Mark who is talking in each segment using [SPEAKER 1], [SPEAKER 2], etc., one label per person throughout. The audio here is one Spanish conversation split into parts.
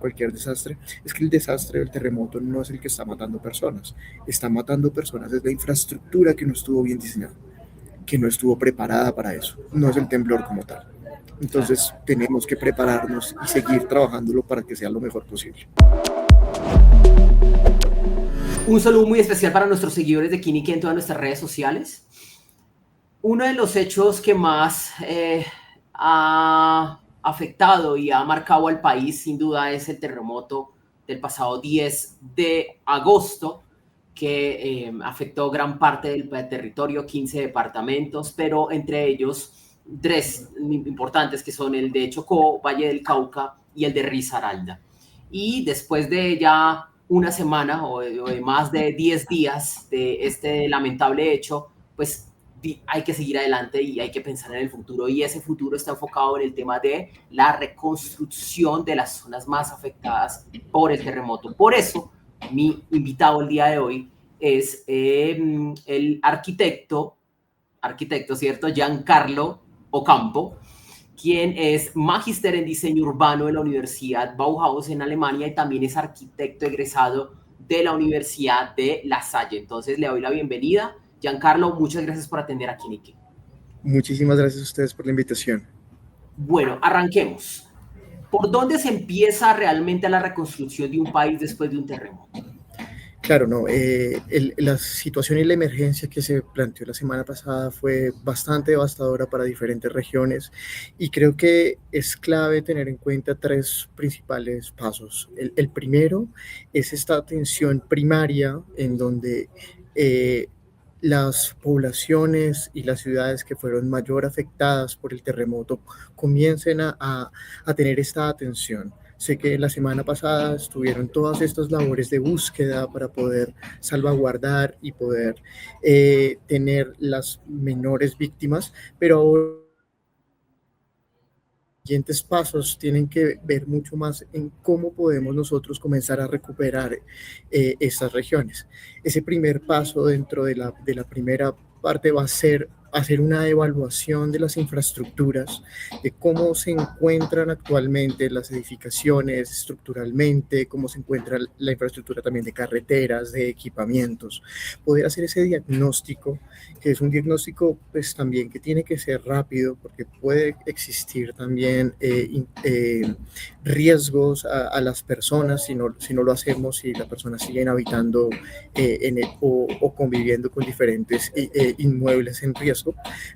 [SPEAKER 1] cualquier desastre, es que el desastre del terremoto no es el que está matando personas, es la infraestructura que no estuvo bien diseñada, que no estuvo preparada para eso, no es el temblor como tal.
[SPEAKER 2] Claro.
[SPEAKER 1] Entonces tenemos que prepararnos y seguir trabajándolo para que sea lo mejor posible.
[SPEAKER 2] Un saludo muy especial para nuestros seguidores de Kiniki en todas nuestras redes sociales. Uno de los hechos que más ha afectado y ha marcado al país, sin duda, es el terremoto del pasado 10 de agosto, que afectó gran parte del territorio, 15 departamentos, pero entre ellos tres importantes que son el de Chocó, Valle del Cauca y el de Risaralda. Y después de ya una semana o de más de 10 días de este lamentable hecho, pues hay que seguir adelante y hay que pensar en el futuro, y ese futuro está enfocado en el tema de la reconstrucción de las zonas más afectadas por el terremoto. Por eso, mi invitado el día de hoy es el arquitecto, ¿cierto? Giancarlo Ocampo, quien es magíster en diseño urbano en la Universidad Bauhaus en Alemania y también es arquitecto egresado de la Universidad de La Salle. Entonces le doy la bienvenida. Giancarlo, muchas gracias por atender a Kiniki.
[SPEAKER 1] Muchísimas gracias a ustedes por la invitación.
[SPEAKER 2] Bueno, arranquemos. ¿Por dónde se empieza realmente la reconstrucción de un país después de un terremoto?
[SPEAKER 1] Claro, no, la situación y la emergencia que se planteó la semana pasada fue bastante devastadora para diferentes regiones y creo que es clave tener en cuenta tres principales pasos. El primero es esta atención primaria en donde las poblaciones y las ciudades que fueron mayor afectadas por el terremoto comiencen a tener esta atención. Sé que la semana pasada estuvieron todas estas labores de búsqueda para poder salvaguardar y poder tener las menores víctimas, pero ahora los siguientes pasos tienen que ver mucho más en cómo podemos nosotros comenzar a recuperar estas regiones. Ese primer paso dentro de la primera parte va a ser hacer una evaluación de las infraestructuras, de cómo se encuentran actualmente las edificaciones estructuralmente, cómo se encuentra la infraestructura también de carreteras, de equipamientos, poder hacer ese diagnóstico, que es un diagnóstico pues también que tiene que ser rápido, porque puede existir también riesgos a las personas si no lo hacemos, si las personas siguen habitando o conviviendo con diferentes inmuebles en riesgo.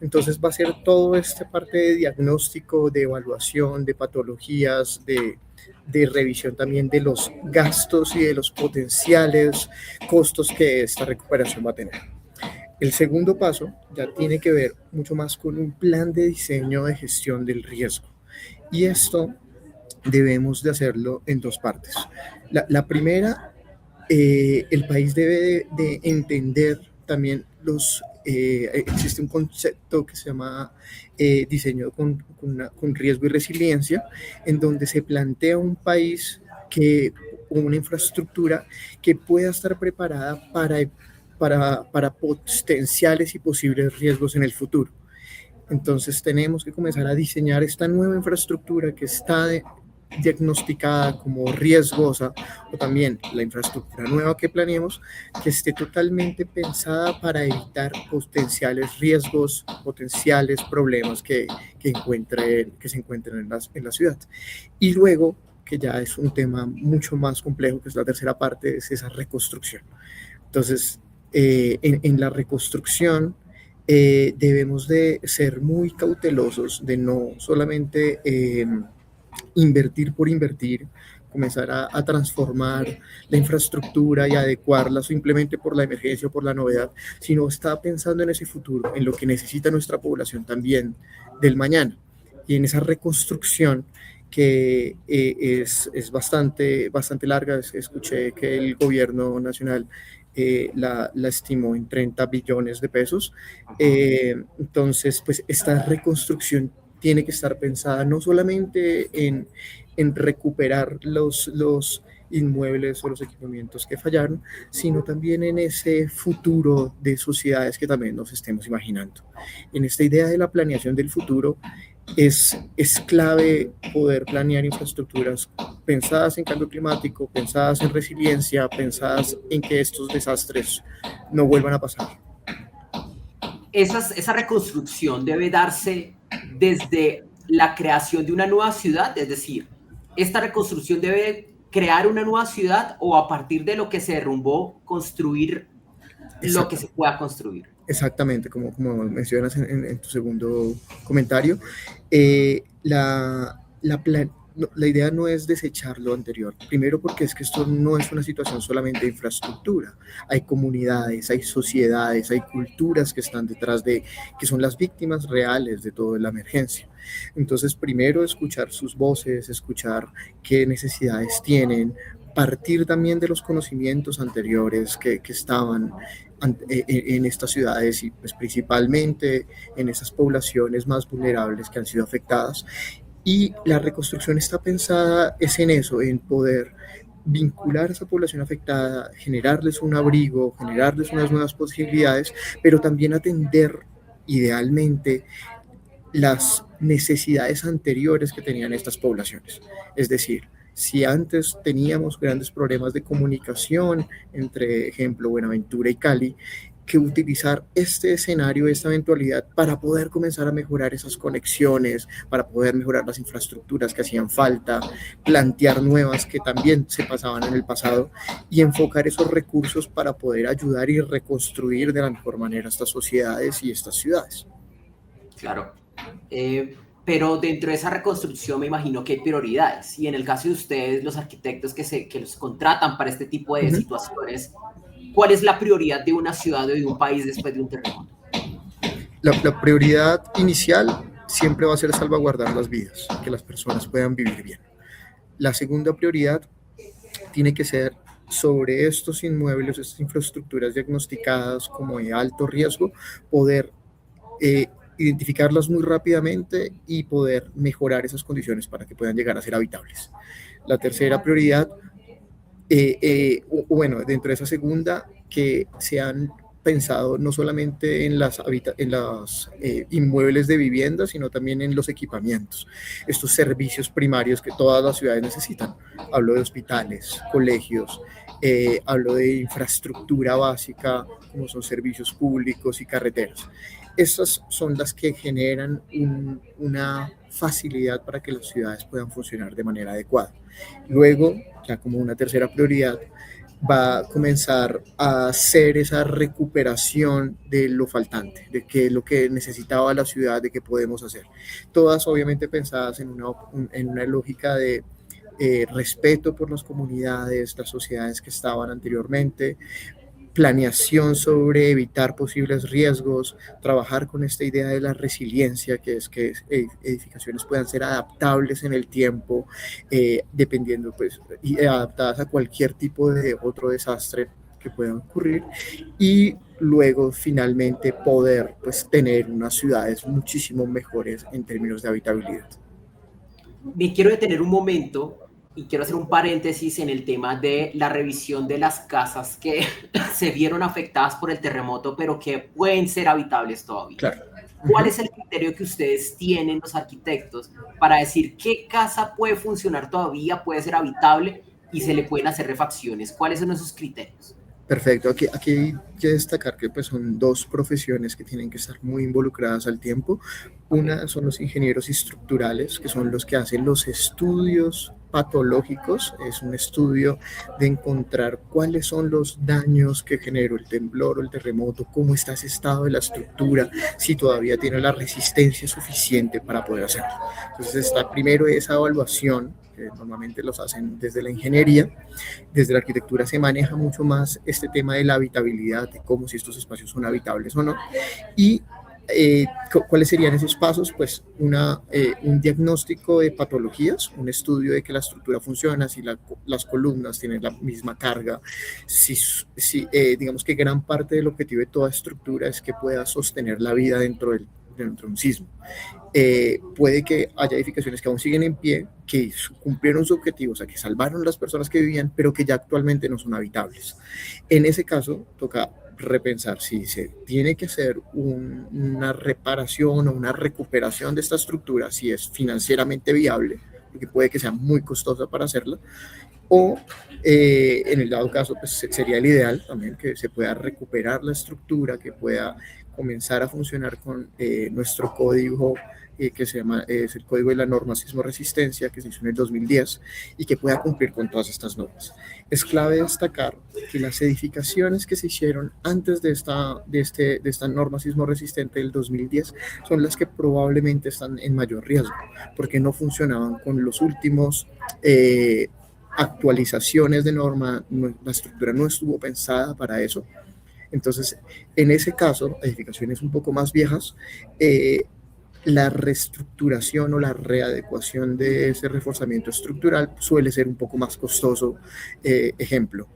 [SPEAKER 1] Entonces va a ser todo esta parte de diagnóstico, de evaluación, de patologías, de revisión también de los gastos y de los potenciales costos que esta recuperación va a tener. El segundo paso ya tiene que ver mucho más con un plan de diseño de gestión del riesgo. Y esto debemos de hacerlo en dos partes. La primera, el país debe de entender también existe un concepto que se llama diseño con riesgo y resiliencia, en donde se plantea un país una infraestructura que pueda estar preparada para potenciales y posibles riesgos en el futuro. Entonces tenemos que comenzar a diseñar esta nueva infraestructura que está diagnosticada como riesgosa, o también la infraestructura nueva que planeemos, que esté totalmente pensada para evitar potenciales riesgos, potenciales problemas que se encuentren en la ciudad. Y luego, que ya es un tema mucho más complejo, que es la tercera parte, es esa reconstrucción. Entonces, en la reconstrucción debemos de ser muy cautelosos de no solamente invertir por invertir, comenzar a transformar la infraestructura y adecuarla simplemente por la emergencia o por la novedad, sino está pensando en ese futuro, en lo que necesita nuestra población también del mañana, y en esa reconstrucción que es bastante larga. Escuché que el gobierno nacional la estimó en 30 billones de pesos. Entonces, pues esta reconstrucción tiene que estar pensada no solamente en recuperar los inmuebles o los equipamientos que fallaron, sino también en ese futuro de sociedades que también nos estemos imaginando. En esta idea de la planeación del futuro, es clave poder planear infraestructuras pensadas en cambio climático, pensadas en resiliencia, pensadas en que estos desastres no vuelvan a pasar.
[SPEAKER 2] Esa reconstrucción debe darse desde la creación de una nueva ciudad, es decir, esta reconstrucción debe crear una nueva ciudad o a partir de lo que se derrumbó, construir lo que se pueda construir.
[SPEAKER 1] Exactamente, como mencionas en tu segundo comentario, la idea no es desechar lo anterior. Primero porque es que esto no es una situación solamente de infraestructura. Hay comunidades, hay sociedades, hay culturas que están detrás que son las víctimas reales de toda la emergencia. Entonces, primero escuchar sus voces, escuchar qué necesidades tienen, partir también de los conocimientos anteriores que estaban en estas ciudades y pues principalmente en esas poblaciones más vulnerables que han sido afectadas. Y la reconstrucción está pensada es en eso, en poder vincular a esa población afectada, generarles un abrigo, generarles unas nuevas posibilidades, pero también atender idealmente las necesidades anteriores que tenían estas poblaciones. Es decir, si antes teníamos grandes problemas de comunicación entre, ejemplo, Buenaventura y Cali, que utilizar este escenario, esta eventualidad para poder comenzar a mejorar esas conexiones, para poder mejorar las infraestructuras que hacían falta, plantear nuevas que también se pasaban en el pasado y enfocar esos recursos para poder ayudar y reconstruir de la mejor manera estas sociedades y estas ciudades.
[SPEAKER 2] Claro. Pero dentro de esa reconstrucción me imagino que hay prioridades. Y en el caso de ustedes, los arquitectos que los contratan para este tipo de situaciones, ¿cuál es la prioridad de una ciudad o de un país después de un terremoto?
[SPEAKER 1] La prioridad inicial siempre va a ser salvaguardar las vidas, que las personas puedan vivir bien. La segunda prioridad tiene que ser sobre estos inmuebles, estas infraestructuras diagnosticadas como de alto riesgo, poder identificarlas muy rápidamente y poder mejorar esas condiciones para que puedan llegar a ser habitables. La tercera prioridad, bueno, dentro de esa segunda, que sean pensado no solamente en los inmuebles de vivienda, sino también en los equipamientos, estos servicios primarios que todas las ciudades necesitan. Hablo de hospitales, colegios, hablo de infraestructura básica, como son servicios públicos y carreteras. Estas son las que generan una facilidad para que las ciudades puedan funcionar de manera adecuada. Luego, ya como una tercera prioridad, va a comenzar a hacer esa recuperación de lo faltante, de qué es lo que necesitaba la ciudad, de qué podemos hacer. Todas obviamente pensadas en una lógica de respeto por las comunidades, las sociedades que estaban anteriormente, planeación sobre evitar posibles riesgos, trabajar con esta idea de la resiliencia, que es que edificaciones puedan ser adaptables en el tiempo, dependiendo, pues, y adaptadas a cualquier tipo de otro desastre que pueda ocurrir, y luego finalmente poder, pues, tener unas ciudades muchísimo mejores en términos de habitabilidad.
[SPEAKER 2] Me quiero detener un momento y quiero hacer un paréntesis en el tema de la revisión de las casas que se vieron afectadas por el terremoto, pero que pueden ser habitables todavía.
[SPEAKER 1] Claro.
[SPEAKER 2] ¿Cuál es el criterio que ustedes tienen, los arquitectos, para decir qué casa puede funcionar todavía, puede ser habitable y se le pueden hacer refacciones? ¿Cuáles son esos criterios?
[SPEAKER 1] Perfecto, aquí hay que destacar que pues, son dos profesiones que tienen que estar muy involucradas al tiempo. Una son los ingenieros estructurales, que son los que hacen los estudios patológicos, es un estudio de encontrar cuáles son los daños que generó el temblor o el terremoto, cómo está ese estado de la estructura, si todavía tiene la resistencia suficiente para poder hacerlo. Entonces está primero esa evaluación, que normalmente los hacen desde la ingeniería. Desde la arquitectura se maneja mucho más este tema de la habitabilidad, de cómo si estos espacios son habitables o no. Y ¿cuáles serían esos pasos? Pues un diagnóstico de patologías, un estudio de que la estructura funciona, si las columnas tienen la misma carga, digamos que gran parte del objetivo de toda estructura es que pueda sostener la vida dentro de un sismo. Puede que haya edificaciones que aún siguen en pie, que cumplieron sus objetivos, o sea, que salvaron las personas que vivían, pero que ya actualmente no son habitables. En ese caso, toca repensar si se tiene que hacer una reparación o una recuperación de esta estructura, si es financieramente viable, porque puede que sea muy costosa para hacerla, o en el dado caso, pues sería el ideal también que se pueda recuperar la estructura, que pueda comenzar a funcionar con nuestro código que se llama, es el código de la norma sismo resistencia, que se hizo en el 2010 y que pueda cumplir con todas estas normas. Es clave destacar que las edificaciones que se hicieron antes de esta norma sismo resistente del 2010 son las que probablemente están en mayor riesgo, porque no funcionaban con los últimos actualizaciones de norma, la estructura no estuvo pensada para eso. Entonces, en ese caso, edificaciones un poco más viejas, la reestructuración o la readecuación de ese reforzamiento estructural suele ser un poco más costoso. Ejemplo,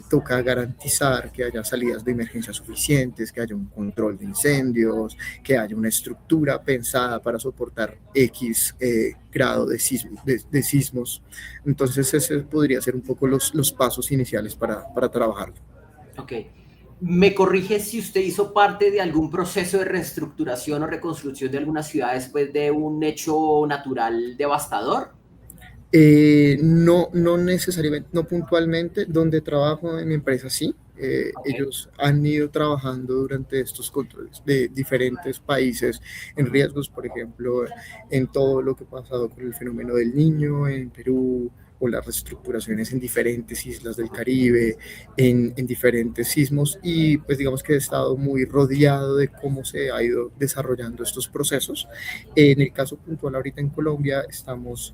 [SPEAKER 1] toca garantizar que haya salidas de emergencia suficientes, que haya un control de incendios, que haya una estructura pensada para soportar X grado de sismos. Entonces, ese podría ser un poco los pasos iniciales para trabajarlo.
[SPEAKER 2] Ok. ¿Me corrige si usted hizo parte de algún proceso de reestructuración o reconstrucción de alguna ciudad después de un hecho natural devastador?
[SPEAKER 1] No necesariamente, no puntualmente. Donde trabajo en mi empresa, sí.
[SPEAKER 2] Okay.
[SPEAKER 1] Ellos han ido trabajando durante estos controles de diferentes países en riesgos, por ejemplo, en todo lo que ha pasado con el fenómeno del Niño en Perú, o las reestructuraciones en diferentes islas del Caribe, en diferentes sismos, y pues digamos que he estado muy rodeado de cómo se ha ido desarrollando estos procesos. En el caso puntual ahorita en Colombia estamos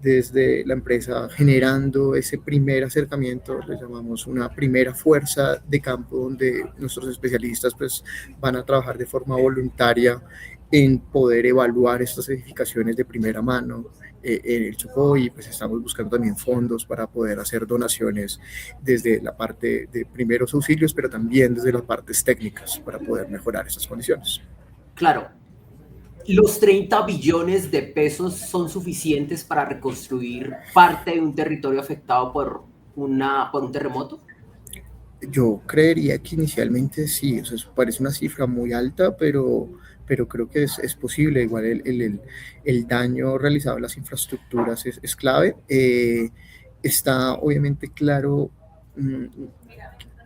[SPEAKER 1] desde la empresa generando ese primer acercamiento, le llamamos una primera fuerza de campo, donde nuestros especialistas pues van a trabajar de forma voluntaria en poder evaluar estas edificaciones de primera mano en el Chocó, y pues estamos buscando también fondos para poder hacer donaciones desde la parte de primeros auxilios, pero también desde las partes técnicas para poder mejorar esas condiciones.
[SPEAKER 2] Claro, ¿los 30 billones de pesos son suficientes para reconstruir parte de un territorio afectado por un terremoto?
[SPEAKER 1] Yo creería que inicialmente sí, o sea, eso parece una cifra muy alta, pero creo que es posible. Igual el daño realizado en las infraestructuras es clave. Está obviamente claro,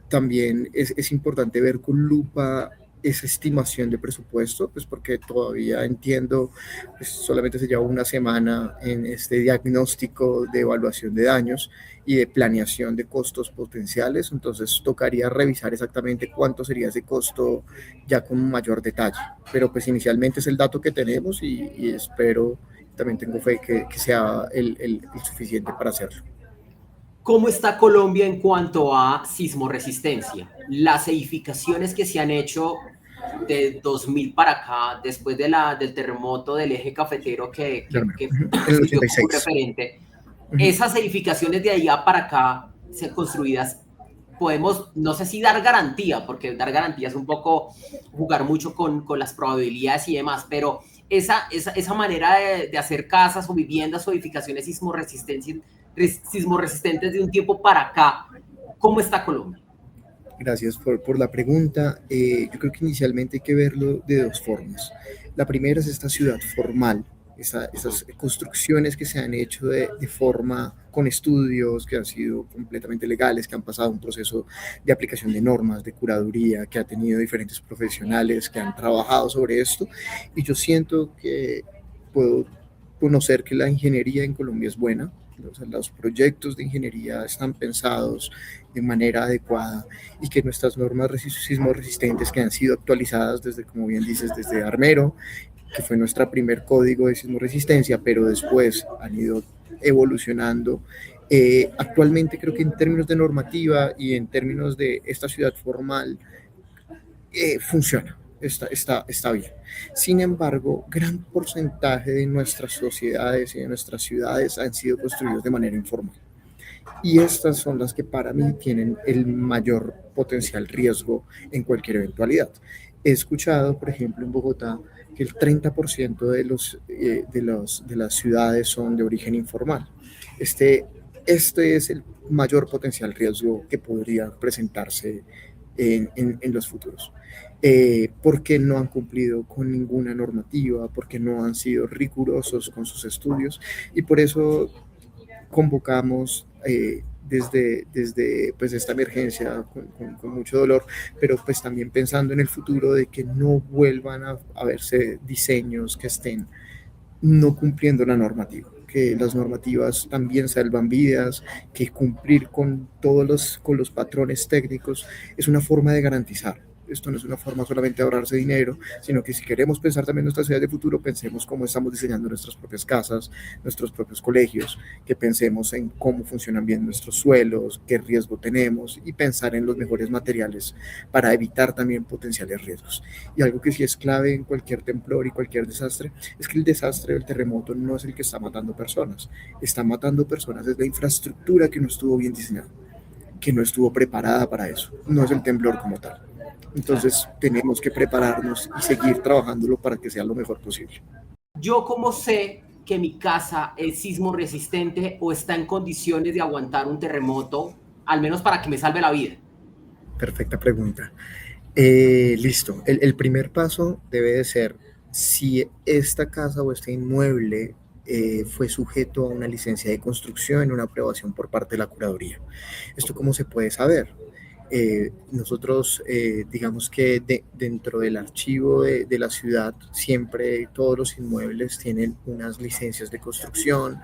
[SPEAKER 1] también es importante ver con lupa esa estimación de presupuesto, pues porque todavía entiendo, pues solamente se lleva una semana en este diagnóstico de evaluación de daños y de planeación de costos potenciales. Entonces tocaría revisar exactamente cuánto sería ese costo ya con mayor detalle, pero pues inicialmente es el dato que tenemos, y espero, también tengo fe que sea el suficiente para hacerlo.
[SPEAKER 2] ¿Cómo está Colombia en cuanto a sismoresistencia? Las edificaciones que se han hecho de 2000 para acá, después del terremoto del eje cafetero que
[SPEAKER 1] En el
[SPEAKER 2] sirvió como un
[SPEAKER 1] 86.
[SPEAKER 2] referente, esas edificaciones de allá para acá, construidas, podemos, no sé si dar garantía, porque dar garantía es un poco jugar mucho con las probabilidades y demás, pero esa manera de hacer casas o viviendas o edificaciones sismoresistentes de un tiempo para acá, ¿cómo está Colombia?
[SPEAKER 1] Gracias por la pregunta. Yo creo que inicialmente hay que verlo de dos formas. La primera es esta ciudad formal, esas construcciones que se han hecho de forma con estudios que han sido completamente legales, que han pasado un proceso de aplicación de normas, de curaduría, que ha tenido diferentes profesionales que han trabajado sobre esto. Y yo siento que puedo conocer que la ingeniería en Colombia es buena. O sea, los proyectos de ingeniería están pensados de manera adecuada, y que nuestras normas sismo resistentes, que han sido actualizadas desde, como bien dices, desde Armero, que fue nuestro primer código de sismo resistencia, pero después han ido evolucionando. Actualmente creo que en términos de normativa y en términos de esta ciudad formal, funciona. Está bien. Sin embargo, gran porcentaje de nuestras sociedades y de nuestras ciudades han sido construidos de manera informal. Y estas son las que para mí tienen el mayor potencial riesgo en cualquier eventualidad. He escuchado, por ejemplo, en Bogotá, que el 30% de las ciudades son de origen informal. Este, este es el mayor potencial riesgo que podría presentarse en los futuros. Porque no han cumplido con ninguna normativa, porque no han sido rigurosos con sus estudios, y por eso convocamos desde pues, esta emergencia con mucho dolor, pero pues también pensando en el futuro de que no vuelvan a verse diseños que estén no cumpliendo la normativa, que las normativas también salvan vidas, que cumplir con los patrones técnicos es una forma de garantizar. Esto no es una forma solamente de ahorrarse dinero, sino que si queremos pensar también nuestra ciudad de futuro, pensemos cómo estamos diseñando nuestras propias casas, nuestros propios colegios, que pensemos en cómo funcionan bien nuestros suelos, qué riesgo tenemos, y pensar en los mejores materiales para evitar también potenciales riesgos. Y algo que sí es clave en cualquier temblor y cualquier desastre es que el desastre del terremoto no es el que está matando personas. Está matando personas es la infraestructura que no estuvo bien diseñada, que no estuvo preparada para eso. No es el temblor como tal. Entonces tenemos que prepararnos y seguir trabajándolo para que sea lo mejor posible.
[SPEAKER 2] ¿Yo cómo sé que mi casa es sismo resistente o está en condiciones de aguantar un terremoto, al menos para que me salve la vida?
[SPEAKER 1] Perfecta pregunta. Listo. El primer paso debe de ser si esta casa o este inmueble fue sujeto a una licencia de construcción, una aprobación por parte de la curaduría. ¿Esto cómo se puede saber? Nosotros, digamos que dentro del archivo de la ciudad, siempre todos los inmuebles tienen unas licencias de construcción,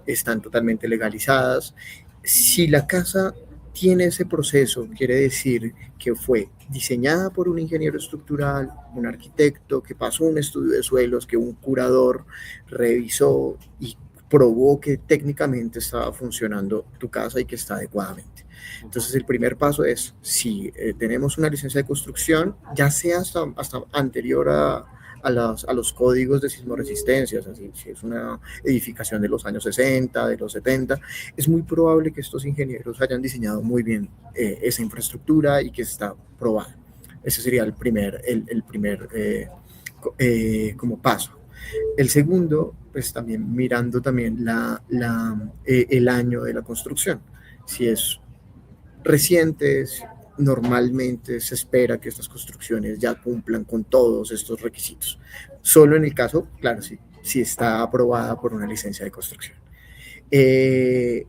[SPEAKER 1] están totalmente legalizadas. Si la casa tiene ese proceso, quiere decir que fue diseñada por un ingeniero estructural, un arquitecto, que pasó un estudio de suelos, que un curador revisó y probó que técnicamente estaba funcionando tu casa y que está adecuadamente. Entonces el primer paso es, si tenemos una licencia de construcción, ya sea hasta anterior a los códigos de sismoresistencia, o sea, si es una edificación de los años 60, de los 70, es muy probable que estos ingenieros hayan diseñado muy bien esa infraestructura y que está probada. Ese sería el primer como paso. El segundo, pues también mirando también el año de la construcción. Si es reciente, normalmente se espera que estas construcciones ya cumplan con todos estos requisitos. Solo en el caso, claro, si está aprobada por una licencia de construcción. Eh,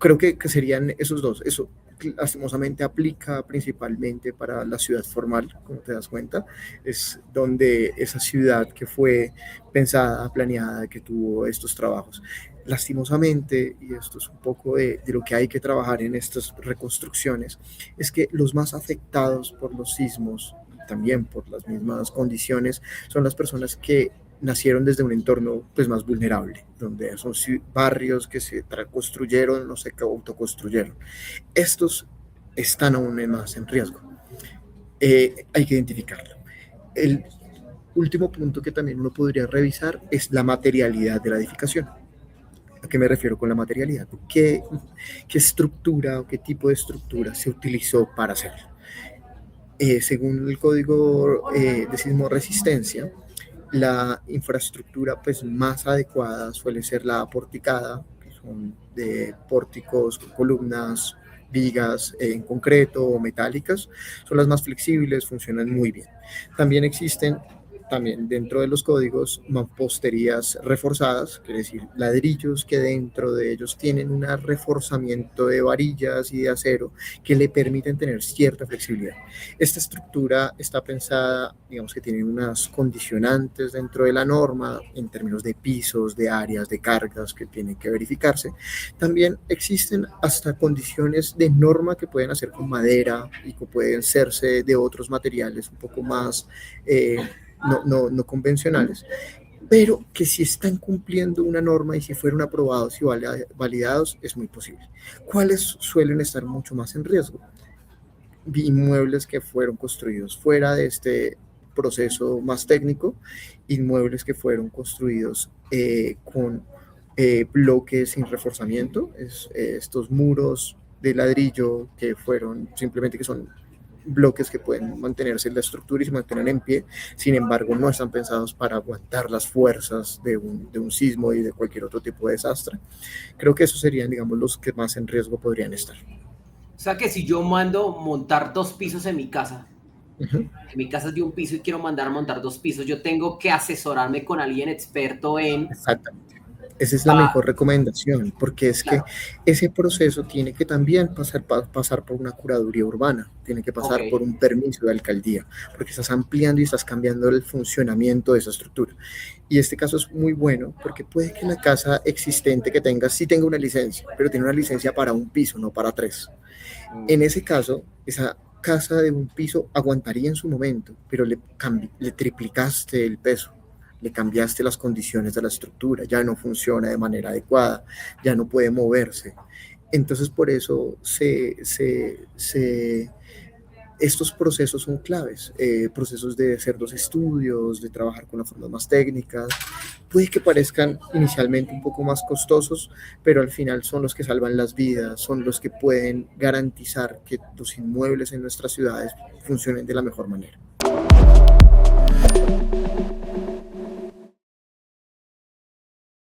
[SPEAKER 1] Creo que serían esos dos. Eso lastimosamente aplica principalmente para la ciudad formal, como te das cuenta, es donde esa ciudad que fue pensada, planeada, que tuvo estos trabajos. Lastimosamente, y esto es un poco de lo que hay que trabajar en estas reconstrucciones, es que los más afectados por los sismos, también por las mismas condiciones, son las personas que nacieron desde un entorno pues, más vulnerable, donde son barrios que se construyeron, no se autoconstruyeron. Estos están aún más en riesgo. Hay que identificarlo. El último punto que también uno podría revisar es la materialidad de la edificación. ¿A qué me refiero con la materialidad? ¿Qué estructura o qué tipo de estructura se utilizó para hacerlo? Según el código de sismoresistencia, la infraestructura pues, más adecuada suele ser la porticada, que son de pórticos, columnas, vigas en concreto o metálicas, son las más flexibles, funcionan muy bien. También existen también dentro de los códigos mamposterías reforzadas, quiere decir ladrillos que dentro de ellos tienen un reforzamiento de varillas y de acero que le permiten tener cierta flexibilidad. Esta estructura está pensada, digamos que tiene unas condicionantes dentro de la norma en términos de pisos, de áreas, de cargas que tienen que verificarse. También existen hasta condiciones de norma que pueden hacer con madera y que pueden hacerse de otros materiales un poco más no convencionales, pero que si están cumpliendo una norma y si fueron aprobados y validados, es muy posible. ¿Cuáles suelen estar mucho más en riesgo? Inmuebles que fueron construidos fuera de este proceso más técnico, inmuebles que fueron construidos con bloques sin reforzamiento, estos muros de ladrillo que fueron simplemente que son bloques que pueden mantenerse en la estructura y se mantienen en pie, sin embargo no están pensados para aguantar las fuerzas de un sismo y de cualquier otro tipo de desastre. Creo que esos serían, digamos, los que más en riesgo podrían estar.
[SPEAKER 2] O sea que si yo mando montar 2 pisos
[SPEAKER 1] Ujú.
[SPEAKER 2] en mi casa es de un piso y quiero mandar a montar 2 pisos, yo tengo que asesorarme con alguien experto en...
[SPEAKER 1] Exactamente. Esa es la
[SPEAKER 2] Ah,
[SPEAKER 1] mejor recomendación, porque es que
[SPEAKER 2] claro,
[SPEAKER 1] ese proceso tiene que también pasar por una curaduría urbana, tiene que
[SPEAKER 2] ok,
[SPEAKER 1] pasar por un permiso de alcaldía, porque estás ampliando y estás cambiando el funcionamiento de esa estructura. Y este caso es muy bueno porque puede que la casa existente que tengas sí tenga una licencia, pero tiene una licencia para un piso, no para tres. En ese caso, esa casa de un piso aguantaría en su momento, pero le triplicaste el peso, le cambiaste las condiciones de la estructura, ya no funciona de manera adecuada, ya no puede moverse. Entonces, por eso estos procesos son claves, procesos de hacer los estudios, de trabajar con las formas más técnicas. Puede que parezcan inicialmente un poco más costosos, pero al final son los que salvan las vidas, son los que pueden garantizar que los inmuebles en nuestras ciudades funcionen de la mejor manera.